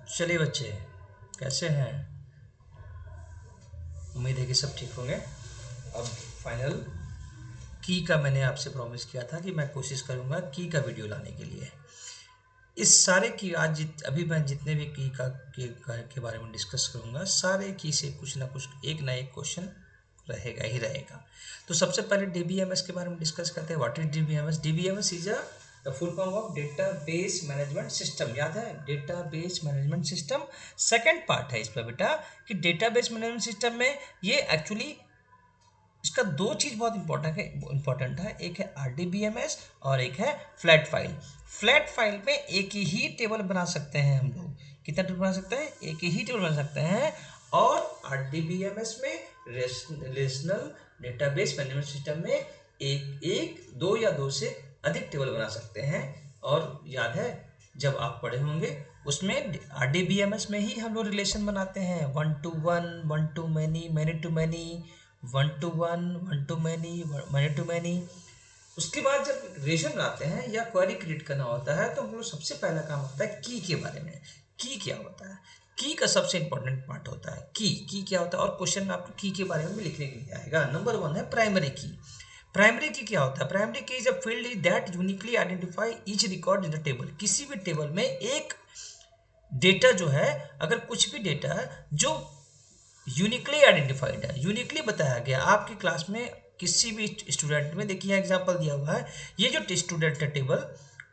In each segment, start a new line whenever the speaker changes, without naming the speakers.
चलिए बच्चे, कैसे हैं? उम्मीद है कि सब ठीक होंगे। अब फाइनल की का मैंने आपसे प्रॉमिस किया था कि मैं कोशिश करूंगा की का वीडियो लाने के लिए। इस सारे की आज अभी मैं जितने भी की के बारे में डिस्कस करूंगा, सारे की से कुछ ना एक क्वेश्चन रहेगा ही रहेगा। तो सबसे पहले डीबीएमएस के बारे में डिस्कस करते हैं। What is DBMS? DBMS is a the full form of database management system. याद है, database management system. Second part है इस पर बेटा कि डेटाबेस मैनेजमेंट सिस्टम में ये एक्चुअली इसका दो चीज़ बहुत इंपॉर्टेंट है। एक है आरडीबीएमएस और एक है फ्लैट फाइल। फ्लैट फाइल में एक ही टेबल बना सकते हैं हम लोग। कितना टेबल बना सकते हैं? एक ही टेबल बना सकते हैं। और आरडीबीएमएस में रिलेशनल डेटाबेस मैनेजमेंट सिस्टम में एक एक दो या दो से अधिक टेबल बना सकते हैं। और याद है, जब आप पढ़े होंगे उसमें आरडीबीएमएस में ही हम लोग रिलेशन बनाते हैं, one to one, one to many, many to many, one to one, one to many, many to many. उसके बाद जब रिलेशन बनाते हैं या क्वेरी क्रिएट करना होता है तो हम लोग सबसे पहला काम होता है की के बारे में। की क्या होता है? की का सबसे इंपॉर्टेंट पार्ट होता है की क्या होता है। और क्वेश्चन में आपको की के बारे में भी लिखने के लिए आएगा। नंबर वन है प्राइमरी की। प्राइमरी की क्या होता है? प्राइमरी की is a field that uniquely identify each record in the table. किसी भी टेबल में एक डेटा जो है, अगर कुछ भी डेटा है जो यूनिकली आइडेंटिफाइड है, यूनिकली बताया गया आपकी क्लास में किसी भी स्टूडेंट में। देखिए एग्जांपल दिया हुआ है, ये जो स्टूडेंट है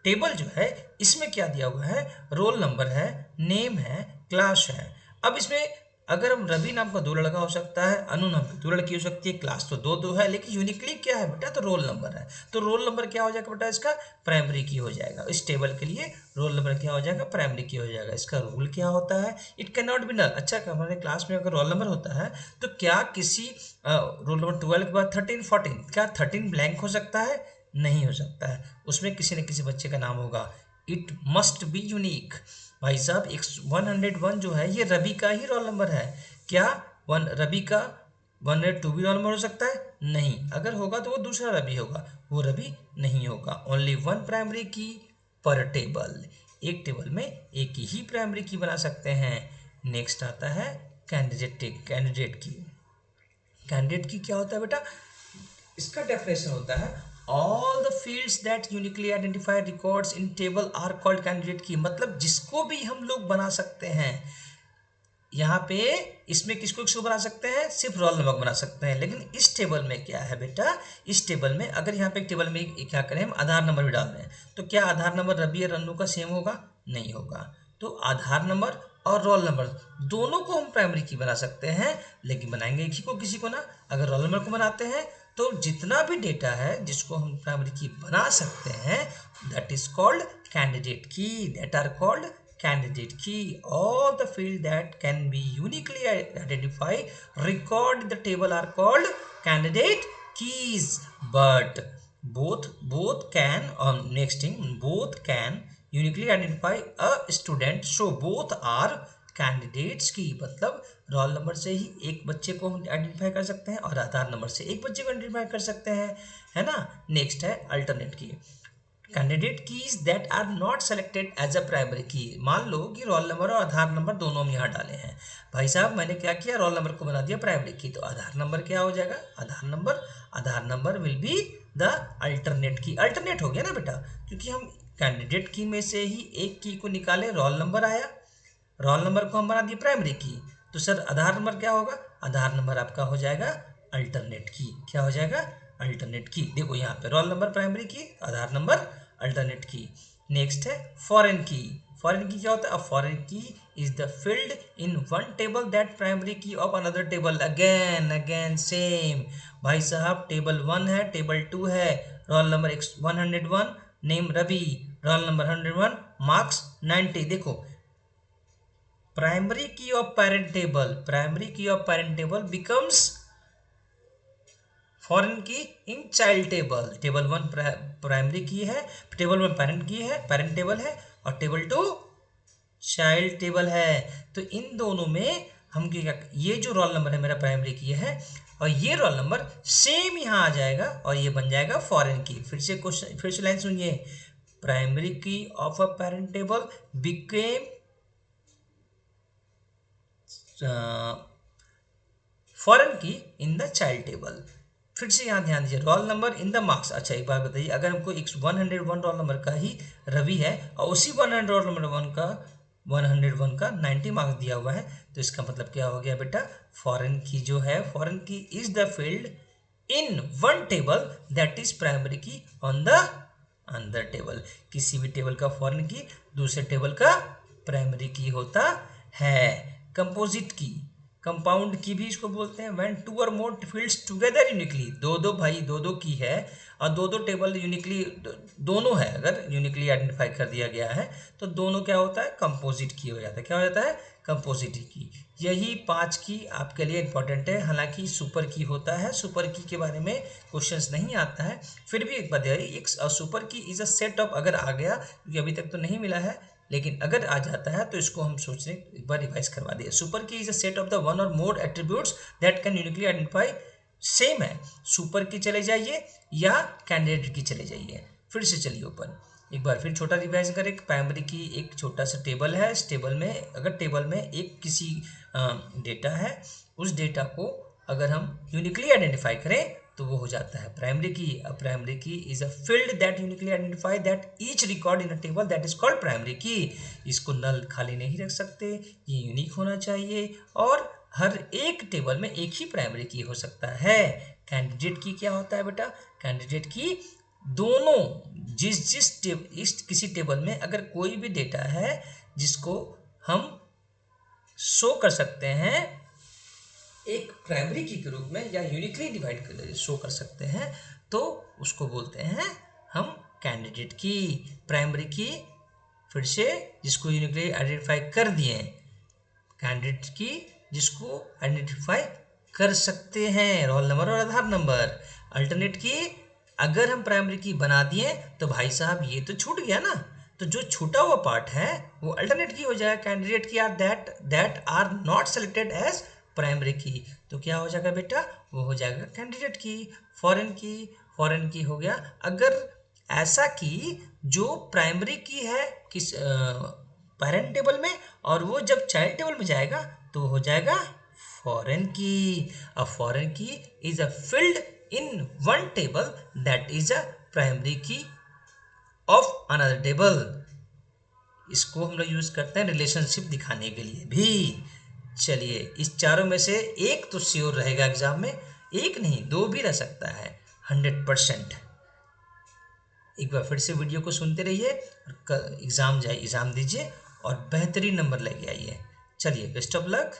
टेबल जो है, इसमें क्या दिया हुआ है? रोल नंबर है, नेम है, क्लास है। अब इसमें अगर हम रवि नाम का दो लड़का हो सकता है, अनु नाम की दो लड़की हो सकती है, क्लास तो दो दो है, लेकिन यूनिकली क्या है बेटा? तो रोल नंबर है। तो रोल नंबर क्या हो जाएगा बेटा? इसका प्राइमरी की हो जाएगा। इस टेबल के लिए रोल नंबर क्या हो जाएगा? प्राइमरी की हो जाएगा। इसका रूल क्या होता है? It can not be null. अच्छा, हमारे क्लास में अगर रोल नंबर होता है तो क्या किसी रोल नंबर 12 के बाद 13 14, क्या 13 ब्लैंक हो सकता है? नहीं हो सकता है। उसमें किसी न किसी बच्चे का नाम होगा। It must be unique. भाई साहब, 101 जो है ये रवि का ही रोल नंबर है। क्या रवि का 102 भी रोल नंबर हो सकता है? नहीं। अगर होगा तो वो दूसरा रवि होगा, वो रवि नहीं होगा। ओनली वन प्राइमरी की पर टेबल। एक टेबल में एक ही प्राइमरी की बना सकते हैं। नेक्स्ट आता है कैंडिडेट की। कैंडिडेट की क्या होता है बेटा? इसका डेफिनेशन होता है all the fields that uniquely identified records in table are called candidate key. मतलब जिसको भी हम लोग बना सकते हैं। यहाँ पे इसमें किसको किसको बना सकते हैं? सिर्फ रोल नंबर बना सकते हैं। लेकिन इस टेबल में क्या है बेटा? इस टेबल में अगर यहाँ पे एक टेबल में क्या करें, हम आधार नंबर भी डाल दें, तो क्या आधार नंबर रवि और रन्नू का सेम होगा? नहीं होगा। तो आधार नंबर और रोल नंबर दोनों को हम प्राइमरी की बना सकते हैं, लेकिन बनाएंगे एक ही को, किसी को ना। अगर रोल नंबर को बनाते हैं तो जितना भी डेटा है जिसको हम प्राइमरी की बना सकते हैं, that is called candidate key. That are called candidate key. All the field that can be uniquely identified record in the table are called candidate keys. But both can next thing, both can uniquely identify a student, so both are candidates की। मतलब roll number से ही एक बच्चे को हम identify कर सकते हैं और आधार नंबर से एक बच्चे को आइडेंटिफाई कर सकते हैं, है ना। नेक्स्ट है alternate key. Candidate keys that are not selected as a primary key. मान लो कि रोल नंबर और आधार नंबर दोनों हम यहाँ डाले हैं। भाई साहब, मैंने क्या किया? रोल नंबर को बना दिया प्राइमरी की, तो आधार नंबर क्या हो जाएगा? Aadhaar number will be the alternate key. Alternate हो गया ना बेटा, क्योंकि हम कैंडिडेट की में से ही एक की को निकाले, रोल नंबर आया, रोल नंबर को हम बना दिए प्राइमरी की। तो सर आधार नंबर क्या होगा? आधार नंबर आपका हो जाएगा अल्टरनेट की। क्या हो जाएगा? अल्टरनेट की। देखो यहाँ पे role number primary key, Aadhaar number alternate key. Next है फॉरेन की। फॉरेन की क्या होता है? Foreign key is the field in one table that primary key of another table. Again again same. भाई साहब, टेबल 1 है, टेबल 2 है, roll number 101, name Ravi, roll number 101, marks 90। देखो, primary key of parent table becomes foreign key in child table. Table 1 primary key है, table 1 parent table है, और table 2 child table है। तो इन दोनों में हम क्या, ये जो रोल नंबर है मेरा प्राइमरी की है, और ये रोल नंबर सेम यहाँ आ जाएगा और ये बन जाएगा फॉरेन की। फिर से लाइन सुनिए। Primary key of a parent table became foreign key in the child table. फिर से यहाँ ध्यान दीजिए, roll number in the marks. अच्छा एक बात बताइए, अगर हमको 101 रोल नंबर का ही रवि है और उसी 100 रोल नंबर 101 का 90 मार्क्स दिया हुआ है, तो इसका मतलब क्या हो गया बेटा, फॉरेन की जो है, foreign key is the field in one table that is primary की ऑन द अंदर टेबल। किसी भी टेबल का फॉरेन की दूसरे टेबल का प्राइमरी की होता है। कंपोजिट की, कंपाउंड की भी इसको बोलते हैं। व्हेन टू और मोर फील्ड्स टुगेदर यूनिकली, दो दो भाई दो दो की है और दो दो टेबल यूनिकली दोनों है, अगर यूनिकली आइडेंटिफाई कर दिया गया है तो दोनों क्या होता है, कंपोजिट की हो जाता है। क्या हो जाता है, कंपोजिट की। यही 5 की आपके लिए इंपॉर्टेंट है। हालांकि सुपर की होता है, सुपर की के बारे में क्वेश्चंस नहीं आता है, फिर भी एक बात है, एक super key is a set of, अगर आ गया, क्योंकि अभी तक तो नहीं मिला है, लेकिन अगर आ जाता है तो इसको हम सोच रहे एक बार रिवाइज करवा दिए। Super key is a set of the one और more attributes that can uniquely identify. Same है, सुपर की चले जाइए या कैंडिडेट की चले जाइए। फिर से चलिए ऊपर एक बार फिर छोटा रिवाइज करें। प्राइमरी की एक छोटा सा टेबल है, इस टेबल में अगर टेबल में एक किसी डेटा है, उस डेटा को अगर हम यूनिकली आइडेंटिफाई करें तो वो हो जाता है प्राइमरी की। अ प्राइमरी की is a field that uniquely identify that each record in a table that is called primary की। इसको नल खाली नहीं रख सकते, ये यूनिक होना चाहिए और हर एक टेबल में एक ही प्राइमरी की हो सकता है। कैंडिडेट की क्या होता है बेटा, कैंडिडेट की दोनों इस किसी टेबल में अगर कोई भी डेटा है जिसको हम शो कर सकते हैं एक प्राइमरी की के रूप में या यूनिकली डिवाइड कर शो कर सकते हैं, तो उसको बोलते हैं हम कैंडिडेट की। प्राइमरी की फिर से जिसको यूनिकली आइडेंटिफाई कर दिए, कैंडिडेट की जिसको आइडेंटिफाई कर सकते हैं रोल नंबर और आधार नंबर। अल्टरनेट की अगर हम प्राइमरी की बना दिए तो भाई साहब ये तो छूट गया ना, तो जो छूटा हुआ पार्ट है वो अल्टरनेट की हो जाएगा। Candidate key are that are not selected as primary key, तो क्या हो जाएगा बेटा, वो हो जाएगा कैंडिडेट की। फॉरेन की हो गया अगर ऐसा की जो प्राइमरी की है किस पेरेंट टेबल में और वो जब चाइल्ड टेबल में जाएगा तो हो जाएगा फॉरेन की। A foreign key is a field in one table that is a primary key of another table. इसको हम लोग यूज करते हैं रिलेशनशिप दिखाने के लिए भी। चलिए इस चारों में से एक तो श्योर रहेगा एग्जाम में, एक नहीं दो भी रह सकता है 100%। एक बार फिर से वीडियो को सुनते रहिए और एग्जाम दीजिए और बेहतरीन नंबर लेके आइए। चलिए बेस्ट ऑफ लक।